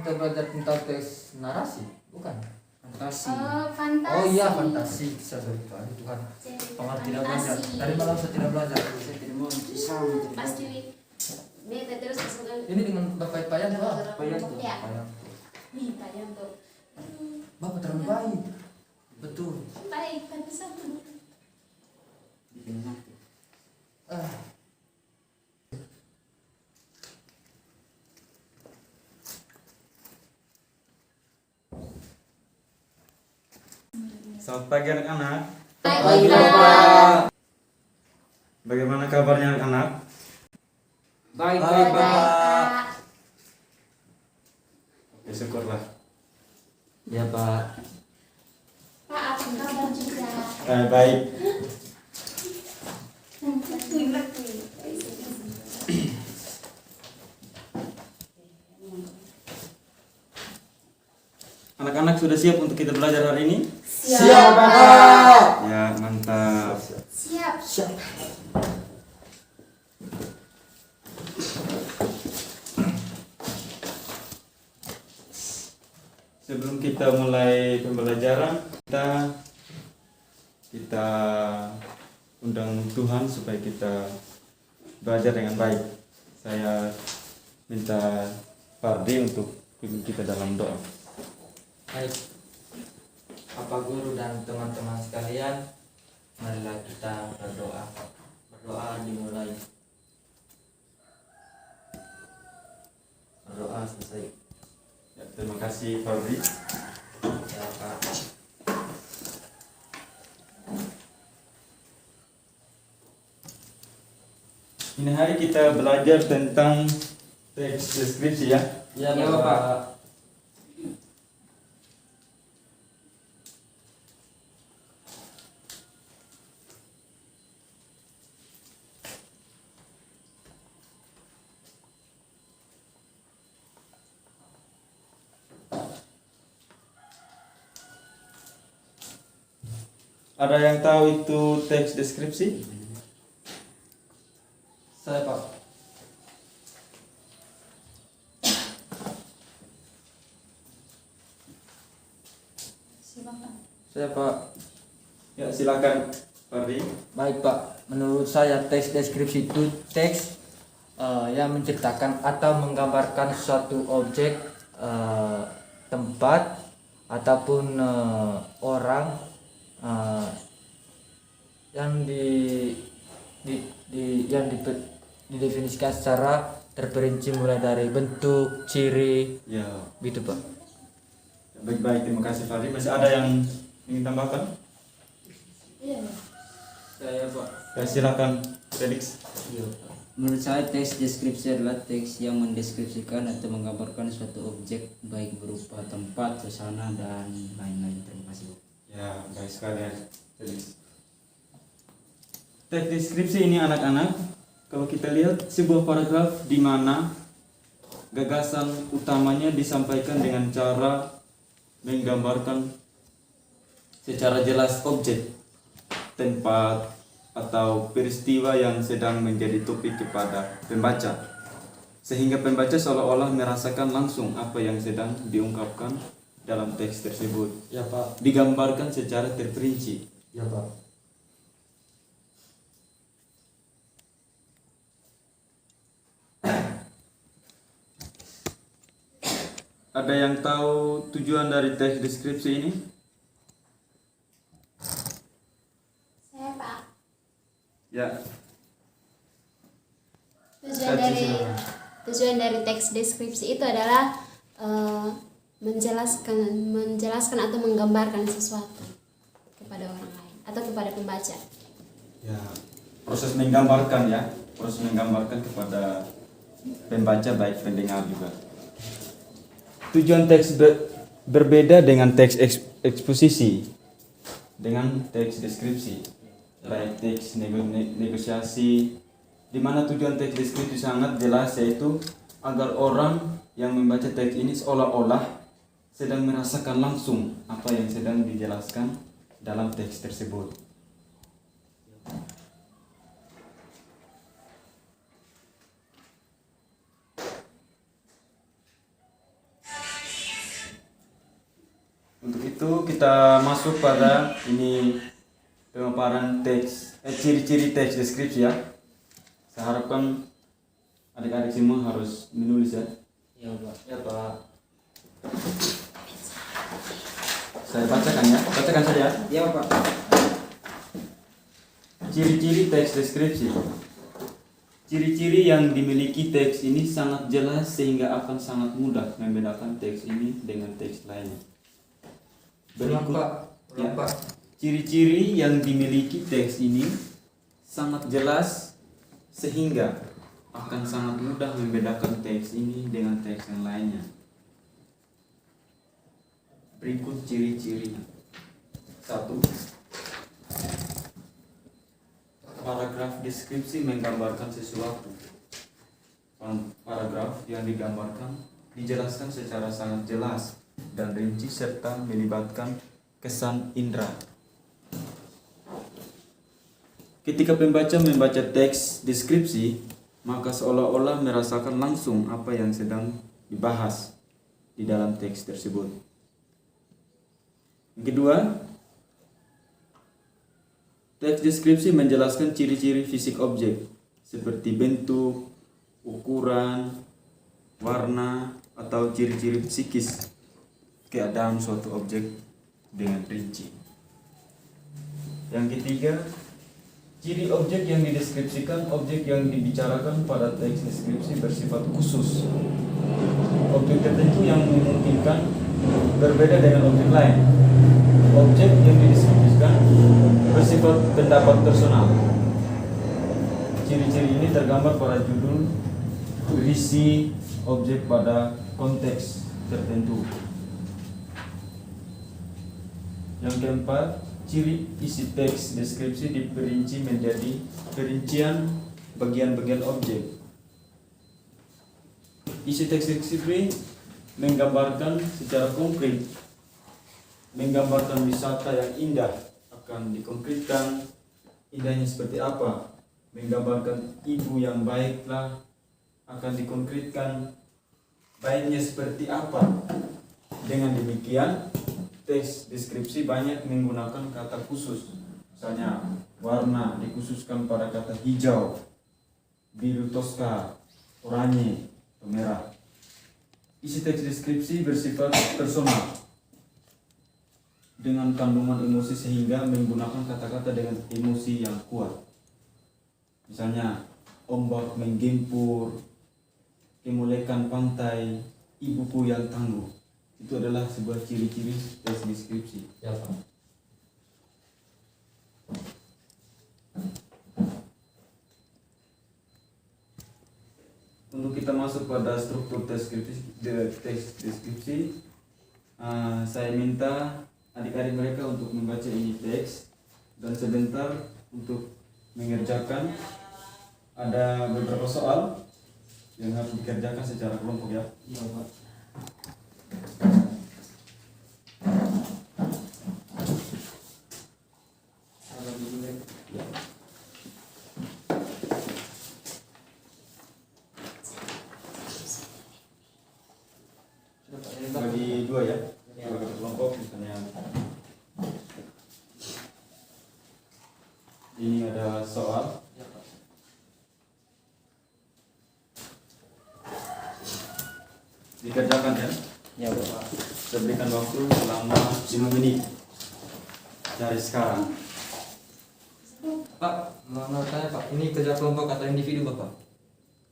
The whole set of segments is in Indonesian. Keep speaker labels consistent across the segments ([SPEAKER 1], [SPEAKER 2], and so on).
[SPEAKER 1] kita belajar tentang teks narasi, bukan?
[SPEAKER 2] Fantasi.
[SPEAKER 3] Fantasi.
[SPEAKER 1] Oh iya, fantasi. Sorry, Pak. Itu kan Paman tidak belajar. Tadi malam saya tidak belajar.
[SPEAKER 2] Saya tidak mau sama.
[SPEAKER 3] Pasti beta terus kesukaan.
[SPEAKER 1] Ini dengan Bapak Payan, Pak.
[SPEAKER 3] Payan tuh.
[SPEAKER 1] Payan.
[SPEAKER 3] Nih, Payan tuh.
[SPEAKER 1] Bapak terlalu baik. Betul.
[SPEAKER 3] Baik, tapi satu.
[SPEAKER 1] Ah.
[SPEAKER 4] Selamat pagi anak-anak.
[SPEAKER 3] Pagi, Pak.
[SPEAKER 4] Bagaimana kabarnya anak-anak?
[SPEAKER 2] Baik,
[SPEAKER 1] Baik,
[SPEAKER 2] Pak.
[SPEAKER 3] Pak.
[SPEAKER 4] Ya syukurlah.
[SPEAKER 1] Ya, Pak.
[SPEAKER 3] Pak, apa kabar juga?
[SPEAKER 4] Baik. Anak-anak sudah siap untuk kita belajar hari ini?
[SPEAKER 1] Siap, Pak.
[SPEAKER 4] Ya, mantap.
[SPEAKER 3] Siap.
[SPEAKER 4] Sebelum kita mulai pembelajaran, kita undang Tuhan supaya kita belajar dengan baik. Saya minta Fardi untuk pimpin kita dalam doa.
[SPEAKER 1] Baik. Bapak Guru dan teman-teman sekalian, marilah kita berdoa. Berdoa dimulai. Berdoa selesai.
[SPEAKER 4] Ya, terima kasih Fardi.
[SPEAKER 1] Ya, Pak.
[SPEAKER 4] Ini hari kita belajar tentang teks deskripsi ya.
[SPEAKER 1] Ya,
[SPEAKER 2] Ya,
[SPEAKER 1] Bapak.
[SPEAKER 2] Bapak.
[SPEAKER 4] Ada yang tahu itu teks deskripsi?
[SPEAKER 1] Saya, Pak. Saya, Pak.
[SPEAKER 4] Ya, silakan Fardi.
[SPEAKER 1] Baik, Pak. Menurut saya teks deskripsi itu teks yang menceritakan atau menggambarkan suatu objek, tempat ataupun orang yang didefinisikan secara terperinci mulai dari bentuk, ciri,
[SPEAKER 4] Ya,
[SPEAKER 1] gitu, Pak.
[SPEAKER 4] baik-baik, terima kasih Fardi. Masih ada yang ingin tambahkan?
[SPEAKER 3] Iya.
[SPEAKER 1] Saya, Pak.
[SPEAKER 4] Ya, silakan Felix.
[SPEAKER 1] Iya, Pak.
[SPEAKER 2] Menurut saya teks deskripsi adalah teks yang mendeskripsikan atau menggambarkan suatu objek baik berupa tempat, suasana dan lain-lain. Terima kasih.
[SPEAKER 4] Ya, baik sekali ya, Felix. Teks deskripsi ini anak-anak, kalau kita lihat sebuah paragraf di mana gagasan utamanya disampaikan dengan cara menggambarkan secara jelas objek, tempat, atau peristiwa yang sedang menjadi topik kepada pembaca, sehingga pembaca seolah-olah merasakan langsung apa yang sedang diungkapkan dalam teks tersebut,
[SPEAKER 1] Ya, Pak.
[SPEAKER 4] digambarkan secara terperinci.
[SPEAKER 1] Ya, Pak.
[SPEAKER 4] Ada yang tahu tujuan dari teks deskripsi ini?
[SPEAKER 3] Saya, Pak.
[SPEAKER 4] Ya,
[SPEAKER 3] Tujuan dari teks deskripsi itu adalah menjelaskan atau menggambarkan sesuatu kepada orang lain atau kepada pembaca.
[SPEAKER 4] ya, proses menggambarkan ya, proses menggambarkan kepada pembaca baik pendengar juga. Tujuan teks berbeda dengan teks eksposisi, dengan teks deskripsi, baik teks negosiasi, di mana tujuan teks deskripsi sangat jelas, yaitu agar orang yang membaca teks ini seolah-olah sedang merasakan langsung apa yang sedang dijelaskan dalam teks tersebut. itu kita masuk pada ini pemaparan teks, ciri-ciri teks deskripsi ya. Saya harapkan adik-adik semua harus menulis ya.
[SPEAKER 2] Ya Pak.
[SPEAKER 1] Ya Pak.
[SPEAKER 4] Saya bacakan ya, bacakan saja.
[SPEAKER 2] Ya Pak.
[SPEAKER 4] Ciri-ciri teks deskripsi. Ciri-ciri yang dimiliki teks ini sangat jelas sehingga akan sangat mudah membedakan teks ini dengan teks lainnya. Berikut ya,
[SPEAKER 1] Pak.
[SPEAKER 4] ciri-ciri yang dimiliki teks ini sangat jelas sehingga akan sangat mudah membedakan teks ini dengan teks yang lainnya. Berikut ciri-cirinya. 1. Paragraf deskripsi menggambarkan sesuatu. Paragraf yang digambarkan dijelaskan secara sangat jelas dan rinci serta melibatkan kesan indera. Ketika pembaca membaca teks deskripsi, maka seolah-olah merasakan langsung apa yang sedang dibahas di dalam teks tersebut. Yang kedua, teks deskripsi menjelaskan ciri-ciri fisik objek seperti bentuk, ukuran, warna, atau ciri-ciri psikis keadaan suatu objek dengan rinci. Yang ketiga, ciri objek yang dideskripsikan, objek yang dibicarakan pada teks deskripsi bersifat khusus. Objek tertentu yang memungkinkan berbeda dengan objek lain. Objek yang dideskripsikan bersifat pendapat personal. Ciri-ciri ini tergambar pada judul, berisi objek pada konteks tertentu. Yang keempat, ciri isi teks deskripsi diperinci menjadi perincian bagian-bagian objek. Isi teks deskripsi menggambarkan secara konkret, menggambarkan wisata yang indah akan dikonkretkan indahnya seperti apa, menggambarkan ibu yang baiklah akan dikonkretkan baiknya seperti apa. Dengan demikian, teks deskripsi banyak menggunakan kata khusus. Misalnya, warna dikhususkan pada kata hijau, biru toska, oranye, atau merah. Isi teks deskripsi bersifat personal dengan kandungan emosi sehingga menggunakan kata-kata dengan emosi yang kuat. Misalnya, ombak menggempur, kemolekan pantai, ibuku yang tangguh. Itu adalah sebuah ciri-ciri teks deskripsi.
[SPEAKER 1] Ya Pak.
[SPEAKER 4] Untuk kita masuk pada struktur teks deskripsi, saya minta adik-adik mereka untuk membaca ini teks dan sebentar untuk mengerjakan. Ada beberapa soal yang harus dikerjakan secara kelompok ya.
[SPEAKER 1] Ya Pak.
[SPEAKER 4] Bagi dua ya, bagi kelompok misalnya. Ini ada soal.
[SPEAKER 1] Ya Pak.
[SPEAKER 4] Dikerjakan ya.
[SPEAKER 2] Ya Pak.
[SPEAKER 4] Saya berikan waktu selama 5 menit dari sekarang.
[SPEAKER 1] Pak, mau tanya Pak, ini kerja kelompok atau individu Bapak?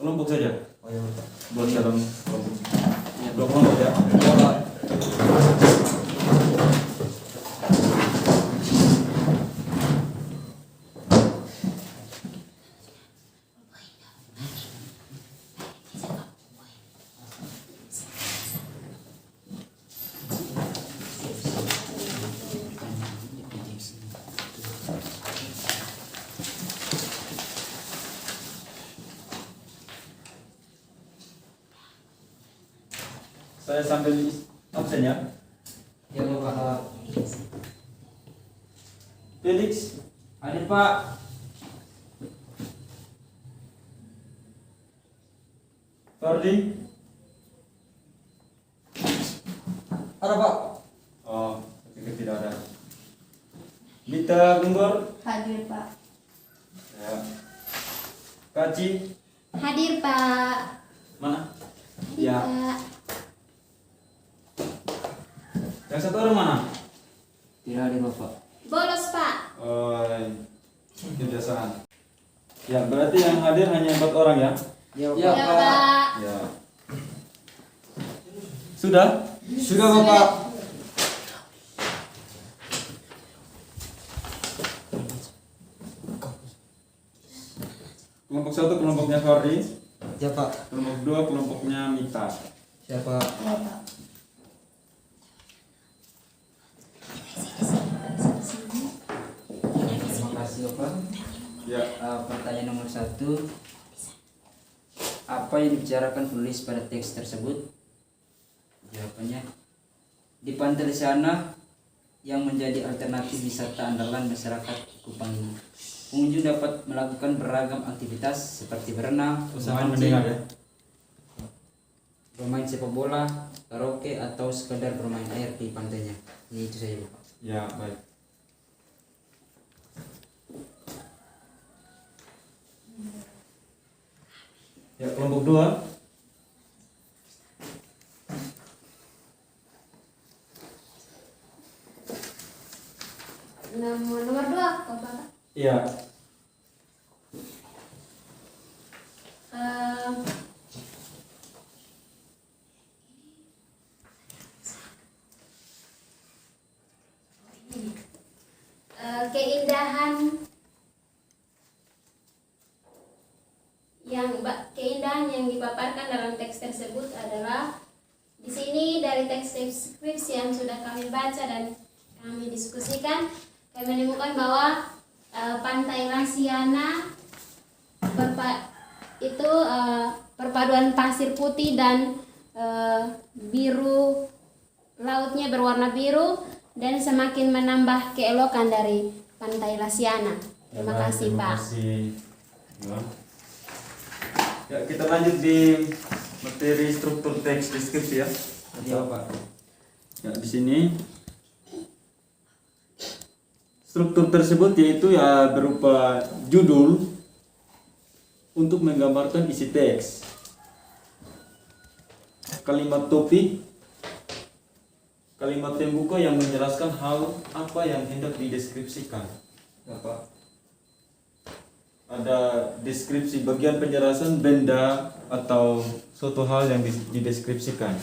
[SPEAKER 4] Kelompok saja.
[SPEAKER 1] Oh ya Bapak.
[SPEAKER 4] Buat dalam kelompok. Dua kelompok ya.
[SPEAKER 1] Ya Pak.
[SPEAKER 4] Saya sambil absen ya.
[SPEAKER 1] Ya Bapak.
[SPEAKER 4] Felix,
[SPEAKER 2] Ada Pak.
[SPEAKER 4] Fardi.
[SPEAKER 1] Ada Pak.
[SPEAKER 4] Oh, oke. tidak ada. Mita Gunggor?
[SPEAKER 3] Hadir Pak.
[SPEAKER 4] Ya. Kaci?
[SPEAKER 3] Hadir Pak.
[SPEAKER 4] Mana?
[SPEAKER 3] Hadir
[SPEAKER 4] Ya.
[SPEAKER 3] Pak.
[SPEAKER 4] Yang satu orang mana?
[SPEAKER 2] Tidak ada Bapak.
[SPEAKER 3] Bolos Pak.
[SPEAKER 4] Oh, kebiasaan. Ya, berarti yang hadir hanya 4 orang ya?
[SPEAKER 2] Ya
[SPEAKER 1] Ya,
[SPEAKER 3] Ya
[SPEAKER 1] Pak.
[SPEAKER 3] Pak.
[SPEAKER 4] Ya. Sudah?
[SPEAKER 1] Sudah Bapak.
[SPEAKER 4] Kelompok 1 kelompoknya Fardi,
[SPEAKER 1] Ya Pak.
[SPEAKER 4] kelompok 2 kelompoknya Mita.
[SPEAKER 1] Siapa?
[SPEAKER 3] Ya Pak.
[SPEAKER 2] Terima kasih Bapak.
[SPEAKER 4] Ya.
[SPEAKER 2] Pertanyaan nomor 1. Apa yang dibicarakan penulis pada teks tersebut? Jawabannya, di pantai sana yang menjadi alternatif wisata andalan masyarakat Kupang ini, pengunjung dapat melakukan beragam aktivitas seperti berenang,
[SPEAKER 4] Usahakan
[SPEAKER 2] memancing,
[SPEAKER 4] mendengar ya.
[SPEAKER 2] bermain sepak bola, karaoke, atau sekedar bermain air di pantainya. Ini itu saja Bapak.
[SPEAKER 4] Ya, baik. Ya, kelompok 2.
[SPEAKER 3] Nomor 2 Bapak.
[SPEAKER 4] Iya.
[SPEAKER 3] Eh, keindahan yang dipaparkan dalam teks tersebut adalah di sini dari teks deskripsi yang sudah kami baca dan kami diskusikan, kami menemukan bahwa Pantai Lasiana itu perpaduan pasir putih dan biru, lautnya berwarna biru dan semakin menambah keelokan dari Pantai Lasiana. Terima kasih Pak.
[SPEAKER 4] Terima kasih. Ya, kita lanjut di materi struktur teks deskripsi ya.
[SPEAKER 2] Iya Pak.
[SPEAKER 4] Ya, di sini struktur tersebut yaitu ya berupa judul untuk menggambarkan isi teks, kalimat topik, kalimat pembuka yang menjelaskan hal apa yang hendak dideskripsikan. Apa? Ada deskripsi bagian penjelasan benda atau suatu hal yang dideskripsikan.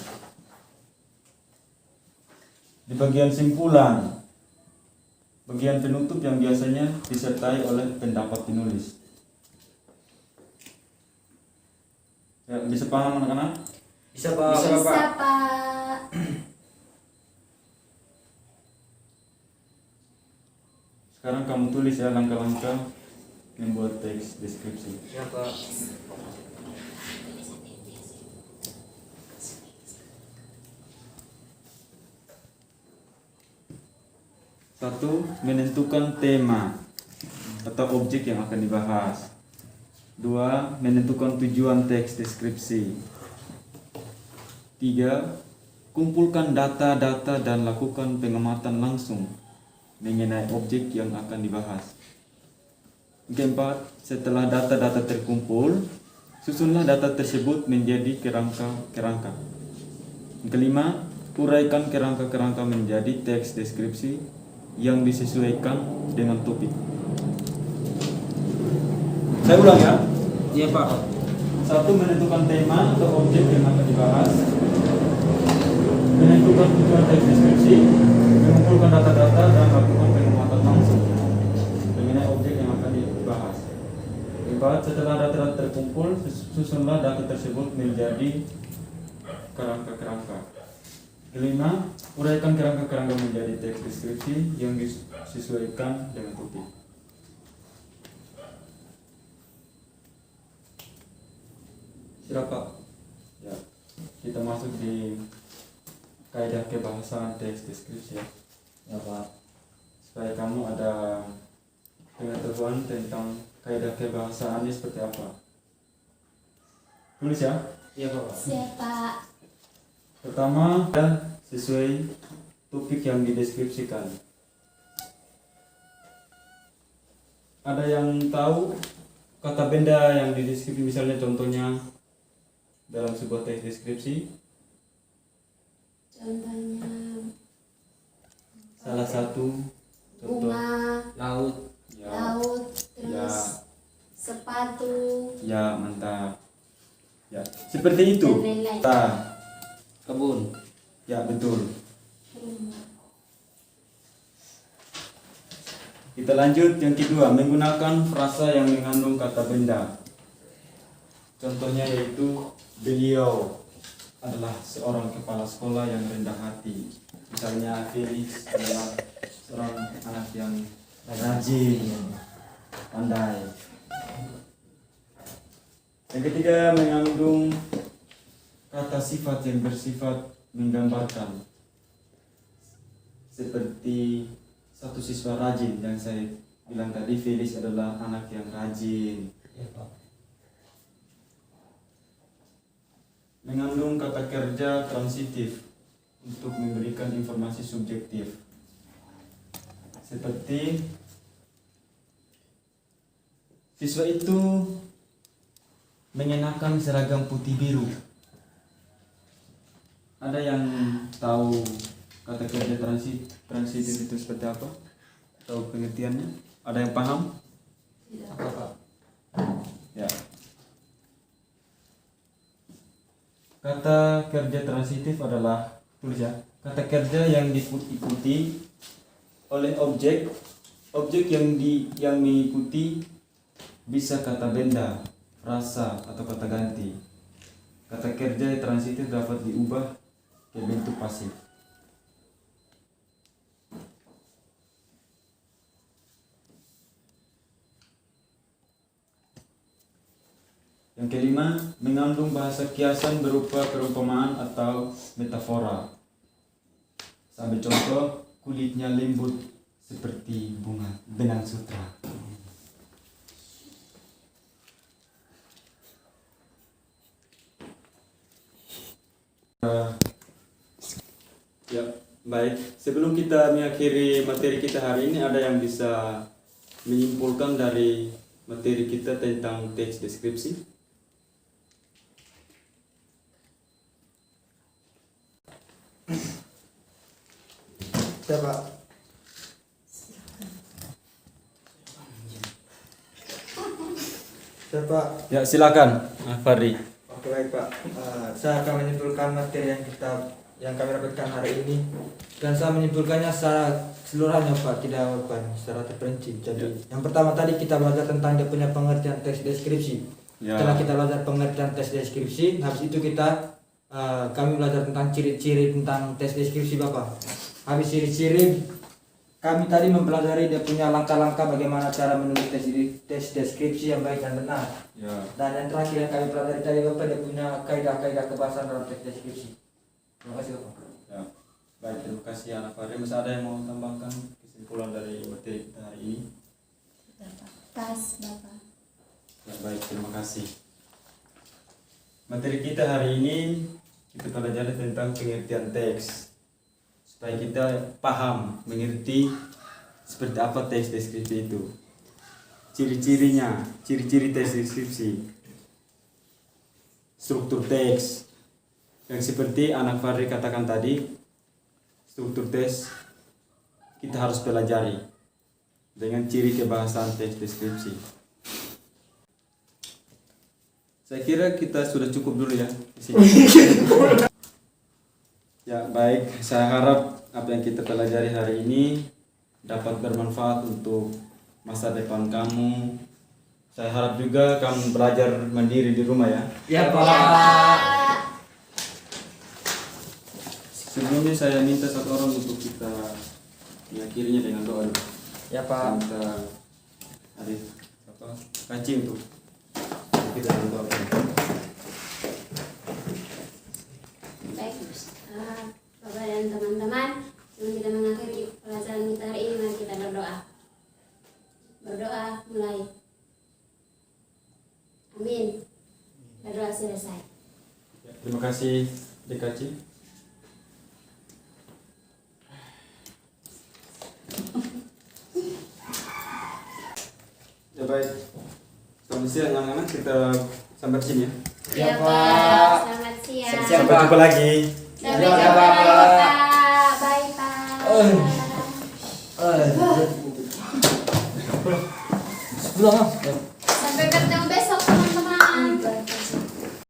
[SPEAKER 4] Di bagian simpulan, bagian penutup yang biasanya disertai oleh pendapat penulis. Ya, bisa paham anak-anak?
[SPEAKER 1] Bisa Pak.
[SPEAKER 3] Bisa Pak.
[SPEAKER 4] Sekarang kamu tulis ya langkah-langkah membuat teks deskripsi.
[SPEAKER 1] Ya Pak.
[SPEAKER 4] Satu, menentukan tema atau objek yang akan dibahas. Dua, menentukan tujuan teks deskripsi. Tiga, kumpulkan data-data dan lakukan pengamatan langsung mengenai objek yang akan dibahas. Keempat, setelah data-data terkumpul, susunlah data tersebut menjadi kerangka-kerangka. Kelima, uraikan kerangka-kerangka menjadi teks deskripsi yang disesuaikan dengan topik. Saya ulang ya.
[SPEAKER 2] Iya Pak.
[SPEAKER 4] Satu, menentukan tema atau objek yang akan dibahas. Menentukan tujuan teks deskripsi, mengumpulkan data-data dan lakukan pengamatan langsung mengenai objek yang akan dibahas. Keempat, setelah data-data terkumpul, susunlah data tersebut menjadi kerangka-kerangka. Kelima, uraikan kerangka-kerangka menjadi teks deskripsi yang disesuaikan dengan topik.
[SPEAKER 1] Sudah Pak.
[SPEAKER 4] Ya, kita masuk di kaidah kebahasaan teks deskripsi ya.
[SPEAKER 1] Ya Pak.
[SPEAKER 4] Supaya kamu ada pengetahuan tentang kaidah kebahasaannya seperti apa. Tulis ya.
[SPEAKER 2] Iya Pak.
[SPEAKER 3] Siap Pak.
[SPEAKER 4] Pertama, sesuai topik yang dideskripsikan. Ada yang tahu kata benda yang dideskripsi, misalnya contohnya dalam sebuah teks deskripsi?
[SPEAKER 3] Contohnya
[SPEAKER 4] Salah satu contoh.
[SPEAKER 3] bunga,
[SPEAKER 2] Laut.
[SPEAKER 4] Ya,
[SPEAKER 3] laut,
[SPEAKER 4] ya,
[SPEAKER 3] terus sepatu,
[SPEAKER 4] ya, mantap. Ya, seperti itu.
[SPEAKER 3] dan lain-lain.
[SPEAKER 2] Kebun.
[SPEAKER 4] Ya, betul. Kita lanjut yang kedua, menggunakan frasa yang mengandung kata benda. Contohnya yaitu beliau adalah seorang kepala sekolah yang rendah hati. Misalnya Felix adalah seorang anak yang rajin, pandai. Yang ketiga, mengandung kata sifat yang bersifat menggambarkan. Seperti satu siswa rajin yang saya bilang tadi, Felix adalah anak yang rajin. Mengandung kata kerja transitif untuk memberikan informasi subjektif. Seperti siswa itu mengenakan seragam putih biru. Ada yang tahu kata kerja transitif itu seperti apa? Tahu pengertiannya? Ada yang paham?
[SPEAKER 1] Apa Pak?
[SPEAKER 4] Ya. Kata kerja transitif adalah, tulis ya, kata kerja yang diikuti oleh objek yang mengikuti bisa kata benda, frasa atau kata ganti. Kata kerja transitif dapat diubah ke bentuk pasif. Yang kelima, mengandung bahasa kiasan berupa perumpamaan atau metafora. Sambil contoh, kulitnya lembut seperti bunga benang sutra. Ya, baik. Sebelum kita mengakhiri materi kita hari ini, ada yang bisa menyimpulkan dari materi kita tentang teks deskripsi?
[SPEAKER 1] Siapa? Siapa?
[SPEAKER 4] Ya, silakan, Fahri.
[SPEAKER 1] Oke baik Pak. Saya akan menyimpulkan materi yang kami dapatkan hari ini, dan saya menyimpulkannya secara keseluruhannya Pak, tidak secara terperinci. Jadi yang pertama tadi kita belajar tentang dia punya pengertian teks deskripsi.
[SPEAKER 4] Ya.
[SPEAKER 1] Setelah kita belajar pengertian teks deskripsi, habis itu kami belajar tentang ciri-ciri tentang teks deskripsi Bapak. Habis ciri-ciri, kami tadi mempelajari dia punya langkah-langkah bagaimana cara menulis teks deskripsi yang baik dan benar.
[SPEAKER 4] Ya.
[SPEAKER 1] Dan yang terakhir yang kami pelajari tadi Bapak, dia punya kaidah-kaidah kebahasaan dalam teks deskripsi. Terima kasih Bapak.
[SPEAKER 4] Ya. Baik, terima kasih anak Fahri. Masih ada yang mau tambahkan kesimpulan dari materi kita hari ini?
[SPEAKER 3] Pas Bapak.
[SPEAKER 4] Ya, baik, terima kasih. Materi kita hari ini kita pelajari tentang pengertian teks, supaya kita paham, mengerti seperti apa teks deskripsi itu, ciri-cirinya, ciri-ciri teks deskripsi, struktur teks yang seperti anak Fahri katakan tadi. Struktur teks kita harus pelajari dengan ciri kebahasaan teks deskripsi. Saya kira kita sudah cukup dulu ya di sini. Ya, baik, saya harap apa yang kita pelajari hari ini dapat bermanfaat untuk masa depan kamu. Saya harap juga kamu belajar mandiri di rumah ya.
[SPEAKER 1] Ya Pak.
[SPEAKER 4] Sebelumnya saya minta satu orang untuk kita mengakhirinya dengan doa dulu.
[SPEAKER 1] Ya Pak.
[SPEAKER 4] Minta Arif Kaci untuk kita doa.
[SPEAKER 3] Baik, Bapak dan teman-teman, sebelum kita mengakhiri pelajaran kita hari ini, mari kita berdoa. Berdoa mulai. Amin. Berdoa selesai.
[SPEAKER 4] Terima kasih DKC. baik. Selamat siang anak-anak, kita sampai sini ya.
[SPEAKER 3] Ya,
[SPEAKER 1] Pak.
[SPEAKER 3] Pak. Selamat siang.
[SPEAKER 2] Siap,
[SPEAKER 4] Sampai jumpa lagi.
[SPEAKER 3] Sampai
[SPEAKER 1] Ya,
[SPEAKER 3] jumpa
[SPEAKER 1] Pak.
[SPEAKER 3] lagi, Pak. Bye, Pak.
[SPEAKER 1] Pulang, ah.